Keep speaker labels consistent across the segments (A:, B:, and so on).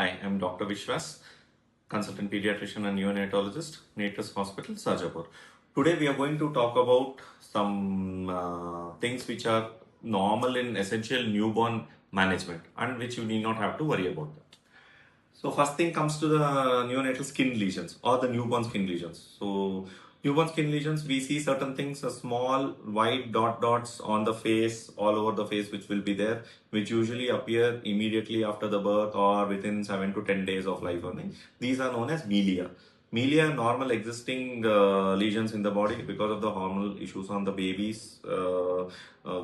A: Hi, I'm Dr. Vishwas, consultant pediatrician and neonatologist, Natus Hospital, Sarjapur. Today we are going to talk about some things which are normal in essential newborn management and which you need not have to worry about that. So first thing comes to the neonatal skin lesions or the newborn skin lesions. So newborn skin lesions, we see certain things, small white dots on the face, all over the face, which will be there, which usually appear immediately after the birth or within 7 to 10 days of life only. These are known as melia. Melia are normal existing lesions in the body because of the hormonal issues on the baby's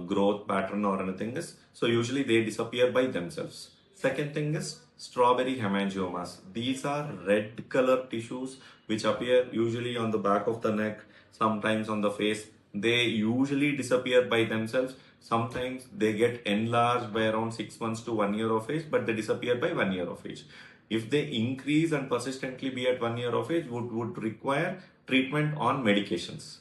A: growth pattern or anything is. So usually they disappear by themselves. Second thing is strawberry hemangiomas. These are red color tissues which appear usually on the back of the neck, sometimes on the face. They usually disappear by themselves. Sometimes they get enlarged by around 6 months to 1 year of age, but they disappear by 1 year of age. If they increase and persistently be at 1 year of age, would require treatment on medications.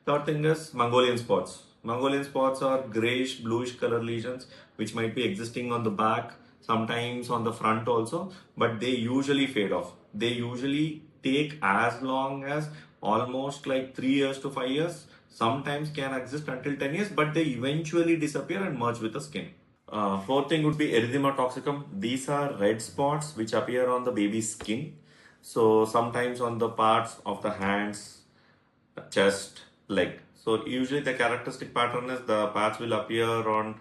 A: Third thing is Mongolian spots. Mongolian spots are grayish, bluish color lesions which might be existing on the back, sometimes on the front also, but they usually fade off. They usually take as long as almost like 3 years to 5 years. Sometimes can exist until 10 years, but they eventually disappear and merge with the skin. Fourth thing would be erythema toxicum. These are red spots which appear on the baby's skin. So sometimes on the parts of the hands, chest, leg. So usually the characteristic pattern is the patch will appear on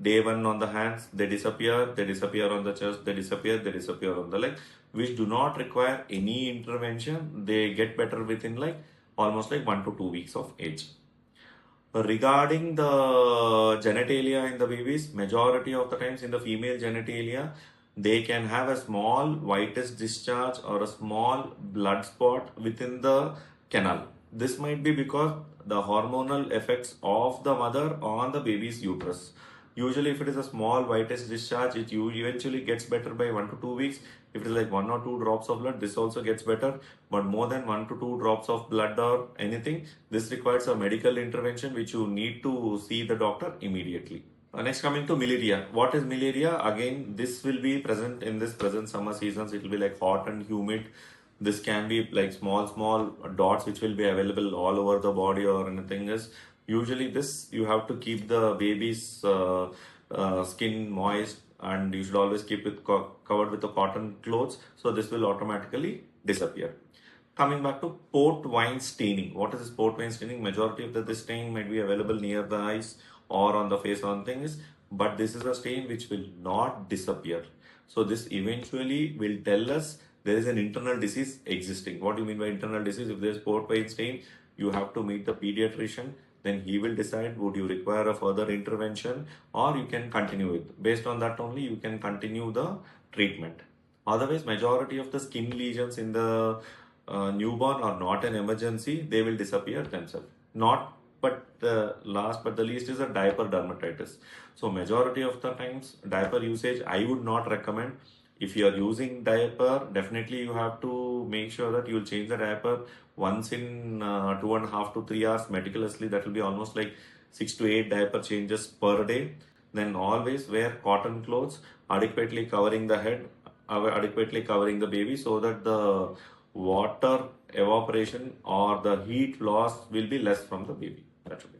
A: day 1 on the hands, they disappear on the chest, they disappear on the leg, which do not require any intervention. They get better within like almost like 1 to 2 weeks of age. Regarding the genitalia in the babies, majority of the times in the female genitalia, they can have a small whitish discharge or a small blood spot within the canal. This might be because the hormonal effects of the mother on the baby's uterus. Usually if it is a small whitish discharge, it eventually gets better by 1 to 2 weeks. If it is like 1 or 2 drops of blood, this also gets better. But more than 1 to 2 drops of blood or anything, this requires a medical intervention which you need to see the doctor immediately. Next, coming to malaria. What is malaria? Again, this will be present in this present summer seasons. It will be like hot and humid. This can be like small dots which will be available all over the body or anything is. Usually this, you have to keep the baby's skin moist and you should always keep it covered with the cotton clothes. So this will automatically disappear. Coming back to port wine staining. What is this port wine staining? Majority of this stain might be available near the eyes or on the face on things, but this is a stain which will not disappear. So this eventually will tell us there is an internal disease existing. What do you mean by internal disease? If there is port wine stain, you have to meet the pediatrician. Then he will decide would you require a further intervention or you can continue it. Based on that only you can continue the treatment. Otherwise, majority of the skin lesions in the newborn are not an emergency. They will disappear themselves. Last but the least is a diaper dermatitis. So majority of the times diaper usage I would not recommend. If you are using diaper, definitely you have to make sure that you will change the diaper once in 2.5 to 3 hours meticulously. That will be almost like 6 to 8 diaper changes per day. Then always wear cotton clothes, adequately covering the head, adequately covering the baby so that the water evaporation or the heat loss will be less from the baby. That should be.